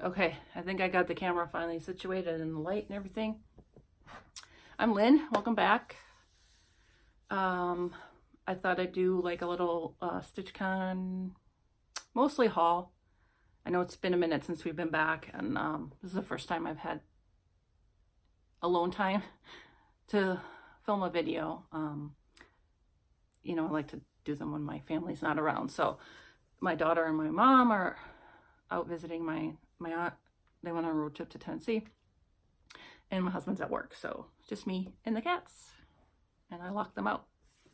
Okay, I think I got the camera finally situated and the light and everything. I'm Lynn, welcome back. I thought I'd do like a little Stitch-con, mostly haul. I know it's been a minute since we've been back, and this is the first time I've had alone time to film a video. You know, I like to do them when my family's not around. So my daughter and my mom are out visiting my aunt. They went on a road trip to Tennessee, and my husband's at work, so just me and the cats, and I locked them out.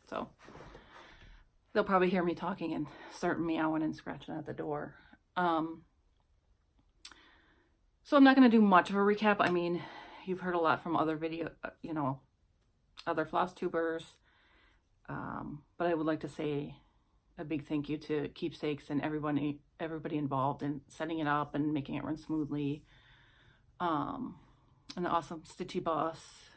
So they'll probably hear me talking and start meowing and scratching at the door. So I'm not going to do much of a recap. I mean, you've heard a lot from other other floss tubers, but I would like to say a big thank you to Keepsakes and everybody involved in setting it up and making it run smoothly. And the awesome Stitchy boss.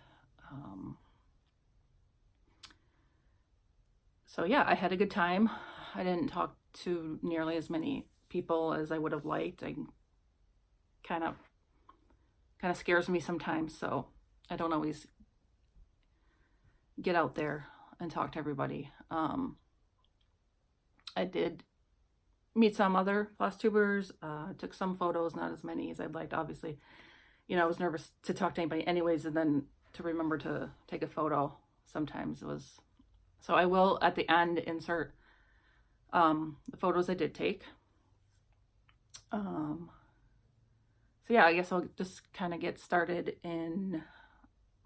So yeah, I had a good time. I didn't talk to nearly as many people as I would have liked. I kind of scares me sometimes, so I don't always get out there and talk to everybody. I did meet some other floss tubers, took some photos, not as many as I'd liked, obviously. You know, I was nervous to talk to anybody anyways, and then to remember to take a photo sometimes was... So I will, at the end, insert the photos I did take. So yeah, I guess I'll just kind of get started in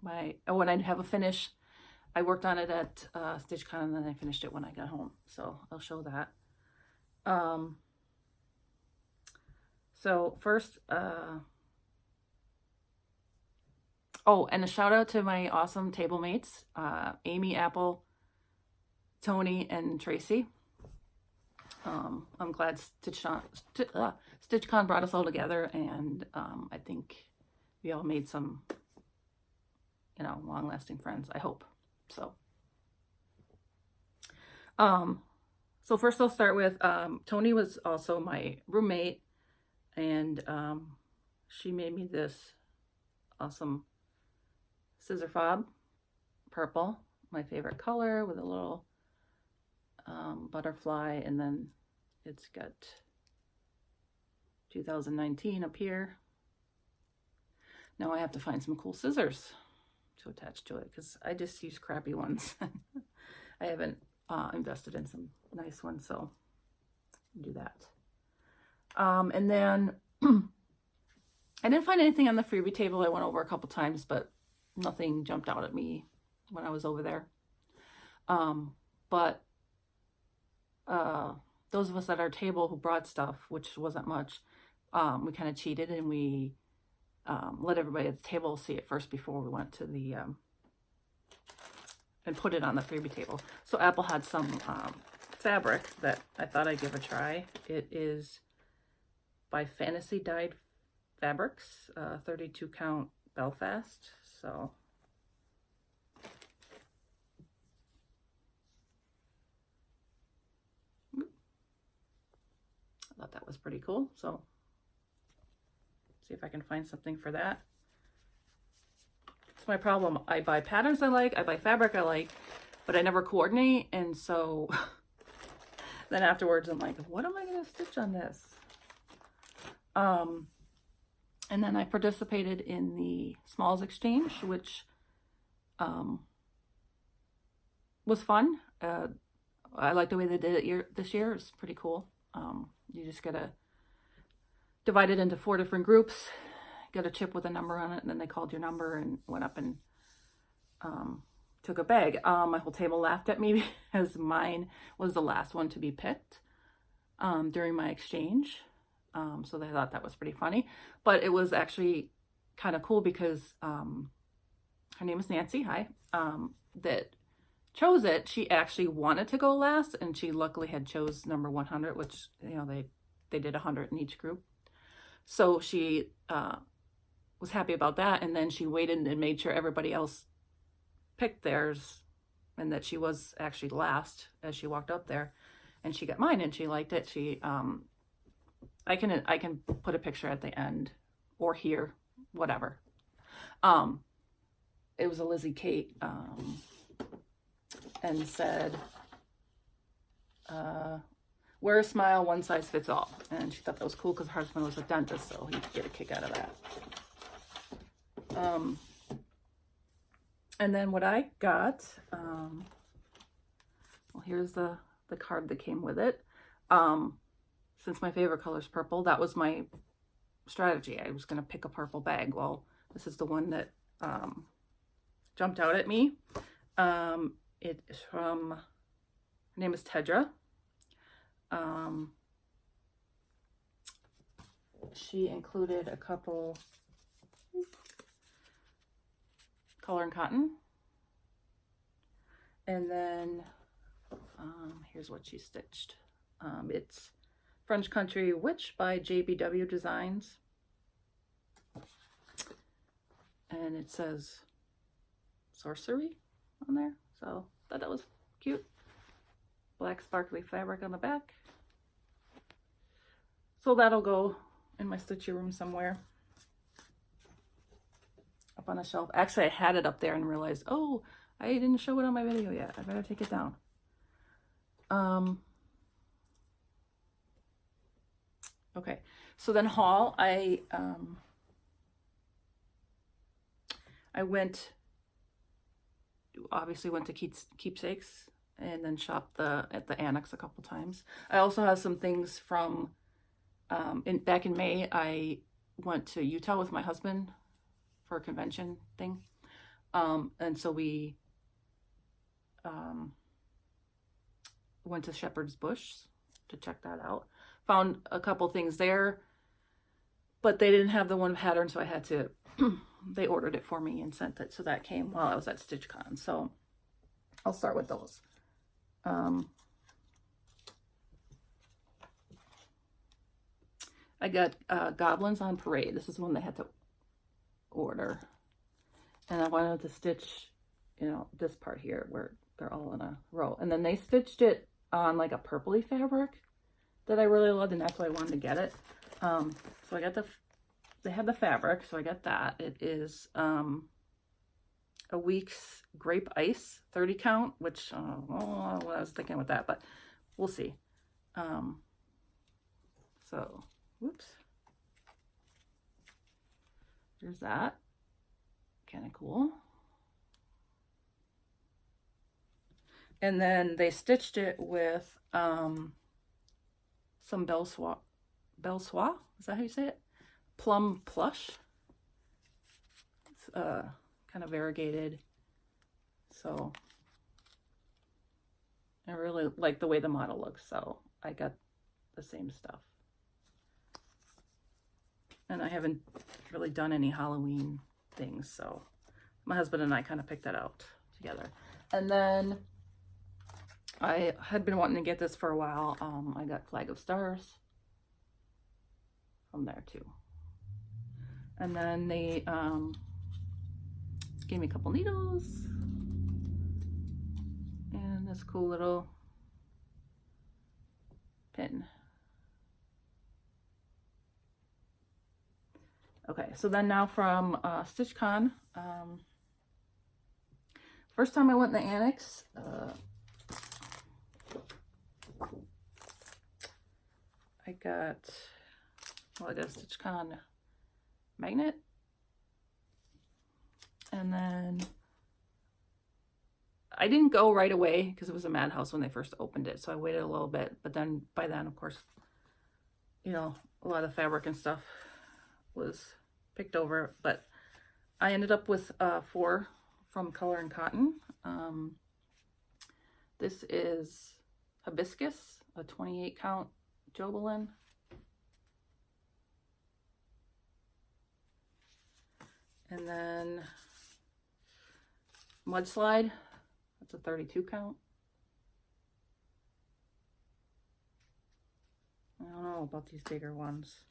when I have a finish. I worked on it at Stitch-con, and then I finished it when I got home. So I'll show that. So first, oh, and a shout out to my awesome table mates, Amy, Apple, Tony, and Tracy. I'm glad Stitch-con brought us all together, and I think we all made some, long-lasting friends, I hope. So first I'll start with, Tony was also my roommate, and she made me this awesome scissor fob, purple, my favorite color, with a little butterfly, and then it's got 2019 up here. Now I have to find some cool scissors to attach to it, because I just use crappy ones. I haven't invested in some nice ones, so I'll do that. And then I didn't find anything on the freebie table. I went over a couple times, but nothing jumped out at me when I was over there. But those of us at our table who brought stuff, which wasn't much, we kind of cheated, and we let everybody at the table see it first before we went to the and put it on the freebie table. So Apple had some fabric that I thought I'd give a try. It is by Fantasy Dyed Fabrics, 32 count Belfast. So I thought that was pretty cool. So see if I can find something for that. It's my problem. I buy patterns I like, I buy fabric I like, but I never coordinate. And so then afterwards I'm like, what am I going to stitch on this? And then I participated in the Smalls Exchange, which was fun. I like the way they did it this year. It's pretty cool. You just gotta divide it into 4 different groups, get a chip with a number on it, and then they called your number and went up and took a bag. My whole table laughed at me because mine was the last one to be picked during my exchange. So they thought that was pretty funny, but it was actually kind of cool because her name is Nancy, hi, that chose it. She actually wanted to go last, and she luckily had chose number 100, which, they did 100 in each group. So she was happy about that, and then she waited and made sure everybody else picked theirs, and that she was actually last as she walked up there, and she got mine, and she liked it. She I can put a picture at the end or here, whatever. It was a Lizzie Kate, and said, wear a smile, one size fits all. And she thought that was cool because her husband was a dentist, so he'd get a kick out of that. And then what I got, well, here's the card that came with it. Since my favorite color is purple, that was my strategy. I was going to pick a purple bag. Well, this is the one that jumped out at me. It is from, her name is Tedra. She included a couple color and cotton. And then here's what she stitched. It's French Country Witch by JBW Designs. And it says sorcery on there. So I thought that was cute. Black sparkly fabric on the back. So that'll go in my stitchy room somewhere. Up on a shelf. Actually, I had it up there and realized, oh, I didn't show it on my video yet. I better take it down. Okay, so then haul, I obviously went to Keepsakes and then shopped at the Annex a couple times. I also have some things from, back in May, I went to Utah with my husband for a convention thing. And so we went to Shepherd's Bush to check that out. Found a couple things there, but they didn't have the one pattern, so I had to, they ordered it for me and sent it. So that came while I was at Stitch-con. So I'll start with those. I got Goblins on Parade. This is one they had to order. And I wanted to stitch, you know, this part here where they're all in a row. And then they stitched it on like a purpley fabric that I really loved, and that's why I wanted to get it. So I got they had the fabric, so I got that. It is a Week's Grape Ice 30 count, which, well, I was thinking with that, but we'll see. So, whoops. There's that. Kind of cool. And then they stitched it with some Belle Soie, is that how you say it? Plum plush. It's kind of variegated. So I really like the way the model looks, so I got the same stuff. And I haven't really done any Halloween things, so my husband and I kind of picked that out together. And then I had been wanting to get this for a while. I got Flag of Stars from there too. And then they gave me a couple needles and this cool little pin. Okay, so then now from Stitch-con. First time I went in the Annex, I got, well, I got a Stitch-con magnet. And then I didn't go right away because it was a madhouse when they first opened it. So I waited a little bit, but then by then, of course, you know, a lot of fabric and stuff was picked over. But I ended up with 4 from Color and Cotton. This is Hibiscus, a 28 count Jobelin. And then Mudslide, that's a 32 count. I don't know about these bigger ones.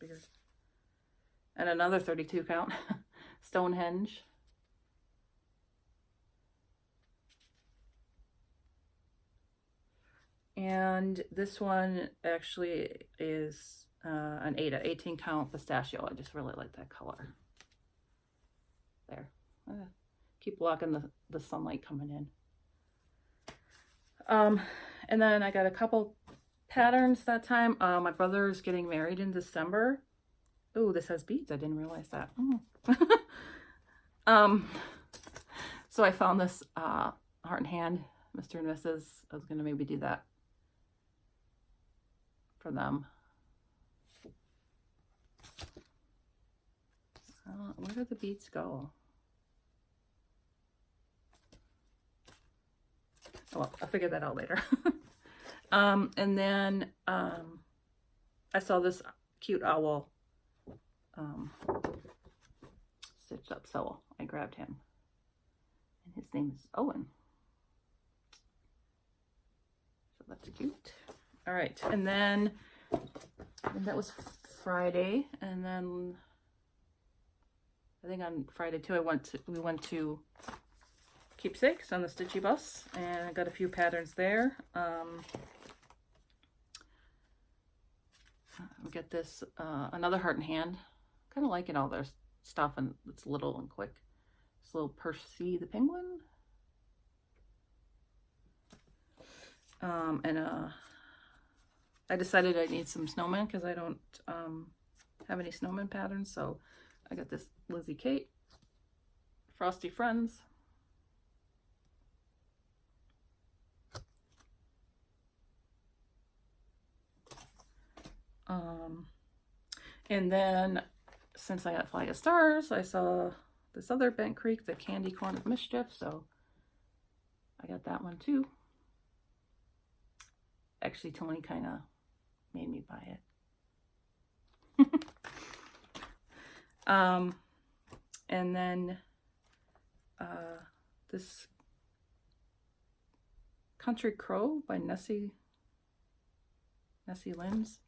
Bigger. And another 32 count, Stonehenge. And this one actually is an 18 count pistachio. I just really like that color. There. Keep blocking the sunlight coming in. And then I got a couple patterns that time. My brother is getting married in December. Oh, this has beads. I didn't realize that. So I found this Heart and Hand, Mr. and Mrs. I was gonna maybe do that for them. Where did the beads go? Oh, well, I'll figure that out later. And then I saw this cute owl stitched up, so I grabbed him. And his name is Owen. So that's cute. All right, and then that was Friday, and then I think on Friday too, we went to Keepsakes on the Stitchy bus, and I got a few patterns there. We get this another Heart and Hand. Kind of liking all their stuff, and it's little and quick. This little Percy the penguin, and I decided I need some snowmen because I don't have any snowman patterns, so I got this Lizzie Kate Frosty Friends. And then since I got Flag of Stars, I saw this other Bent Creek, the Candy Corn of Mischief, so I got that one too. Actually, Tony kind of made me buy it. And then this Country Crow by Nessie Lynn's.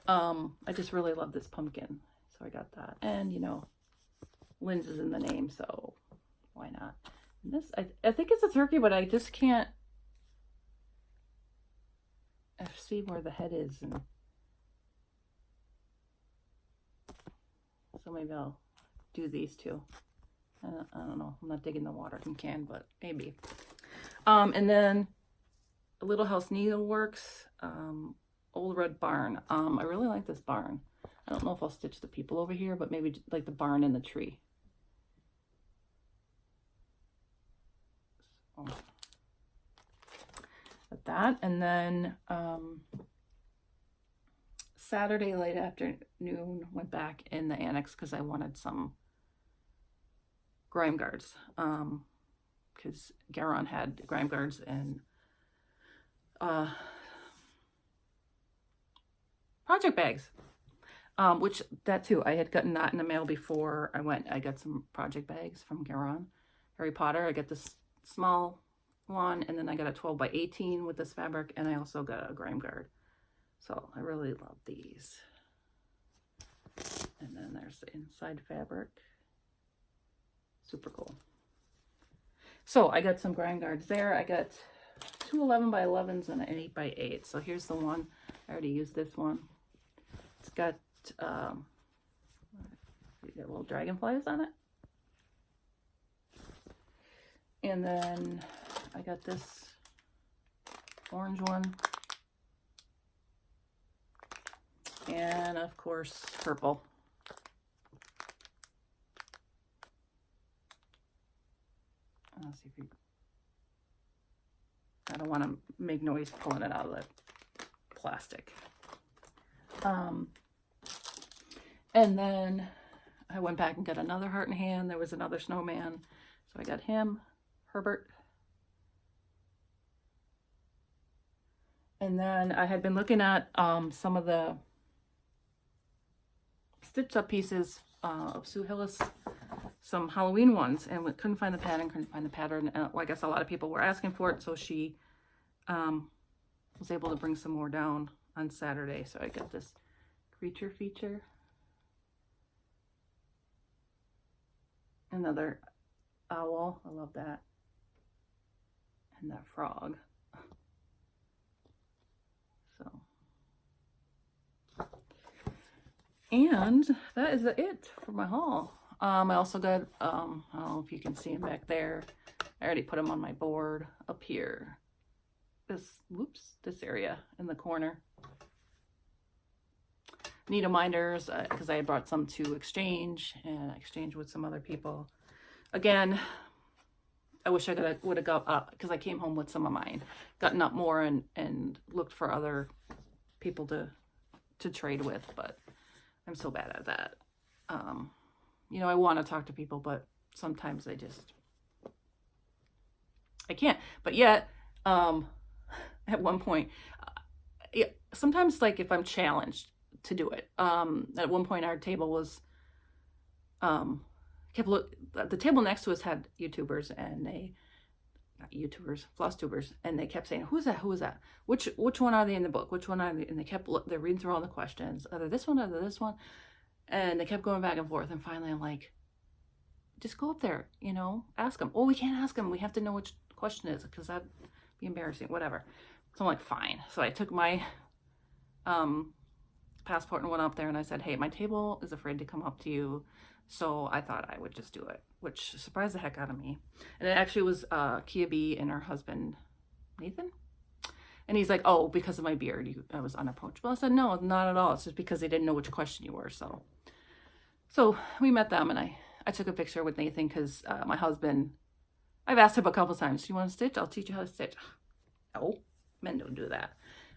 I just really love this pumpkin, so I got that. And you know, Lynn's is in the name, so why not? And this, I think it's a turkey, but I just can't see where the head is, and so maybe I'll do these two. I don't know. I'm not digging the watering can, but maybe. And then Little House Needleworks, Old Red Barn. I really like this barn. I don't know if I'll stitch the people over here, but maybe like the barn and the tree. So, like that. And then Saturday late afternoon went back in the annex because I wanted some grime guards. Because Garon had grime guards and project bags, which that too, I had gotten that in the mail before I went. I got some project bags from Garon. Harry Potter, I got this small one, and then I got a 12 by 18 with this fabric, and I also got a grime guard. So I really love these. And then there's the inside fabric. Super cool. So I got some grime guards there. I got two 11 by 11s and an 8 by 8. So here's the one. I already used this one. It's got little dragonflies on it. And then I got this orange one. And of course, purple. Let's see if you... I don't want to make noise pulling it out of the plastic. And then I went back and got another Heart and Hand. There was another snowman, so I got him, Herbert. And then I had been looking at some of the stitched up pieces of Sue Hillis, some Halloween ones, and couldn't find the pattern. Well, I guess a lot of people were asking for it, so she was able to bring some more down on Saturday. So I got this creature feature, another owl, I love that, and that frog. So And that is it for my haul. I also got, I don't know if you can see them back there. I already put them on my board up here. This area in the corner. Needle minders, because I brought some to exchange and exchange with some other people. Again, I wish I would have got up, because I came home with some of mine, gotten up more and looked for other people to trade with, but I'm so bad at that. You know, I want to talk to people, but sometimes I can't. But yet, at one point, sometimes, like, if I'm challenged to do it, at one point our table was, the table next to us had YouTubers, and Flosstubers, and they kept saying, who's that, who is that, which one are they in the book, which one are they, and they're reading through all the questions, either this one, and they kept going back and forth, and finally I'm like, just go up there, you know, ask them. Oh, we can't ask them, we have to know which question it is, because that'd be embarrassing, whatever. So I'm like, fine. So I took my passport and went up there, and I said, hey, my table is afraid to come up to you, so I thought I would just do it, which surprised the heck out of me. And it actually was Kia B and her husband, Nathan. And he's like, oh, because of my beard, I was unapproachable. I said, no, not at all. It's just because they didn't know which question you were. So we met them, and I took a picture with Nathan, because my husband, I've asked him a couple times, do you want to stitch? I'll teach you how to stitch. Oh, men don't do that.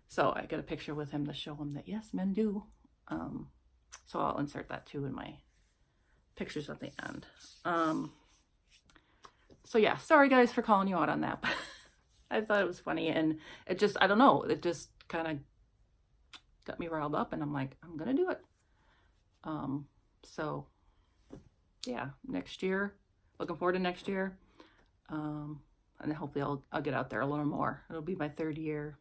So I got a picture with him to show him that, yes, men do. So I'll insert that too in my pictures at the end. So yeah, sorry guys for calling you out on that, but I thought it was funny, and it just, I don't know, it just kind of got me riled up, and I'm like, I'm gonna do it. So yeah, next year, looking forward to next year. And then hopefully I'll get out there a little more. It'll be my 3rd year.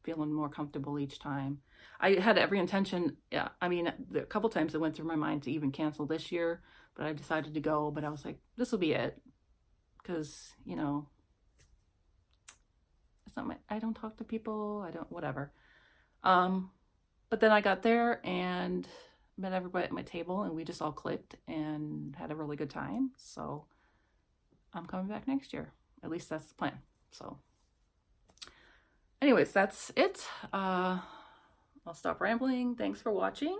Feeling more comfortable each time. I had every intention, yeah, I mean, a couple times it went through my mind to even cancel this year, but I decided to go. But I was like, this will be it, because, you know, it's not I don't talk to people, I don't, whatever. But then I got there and met everybody at my table, and we just all clicked and had a really good time. So I'm coming back next year. At least that's the plan. So anyways, that's it. I'll stop rambling. Thanks for watching,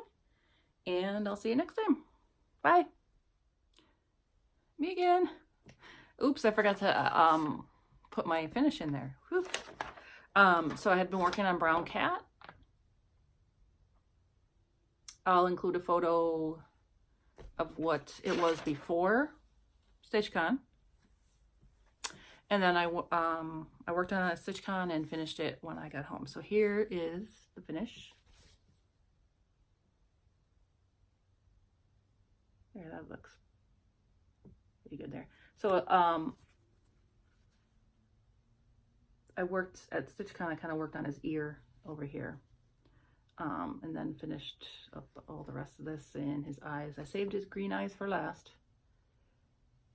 and I'll see you next time. Bye. Me again. Oops, I forgot to put my finish in there. Whew. So I had been working on Brown Cat. I'll include a photo of what it was before Stitch-con. And then I worked on a Stitch-con and finished it when I got home. So here is the finish. There, that looks pretty good there. So I worked at Stitch-con, I kind of worked on his ear over here. And then finished up all the rest of this and his eyes. I saved his green eyes for last.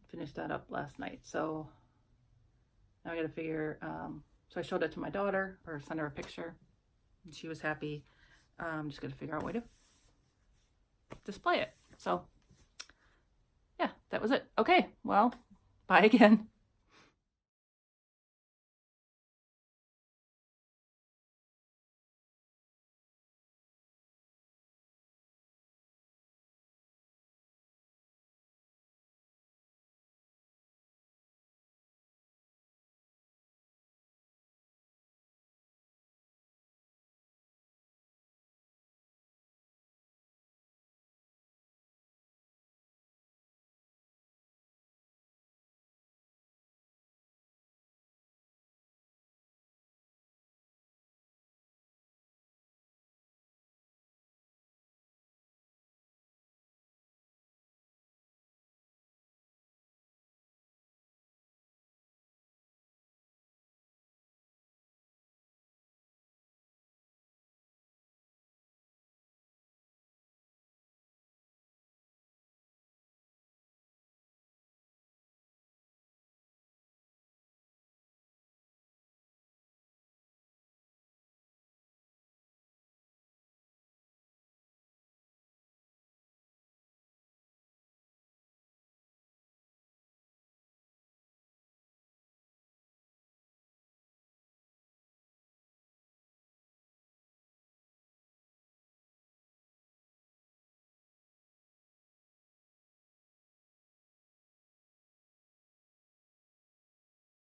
Finished that up last night. So now I gotta figure, so I showed it to my daughter, or sent her a picture, and she was happy. I'm just gonna figure out a way to display it. So yeah, that was it. Okay, well, bye again.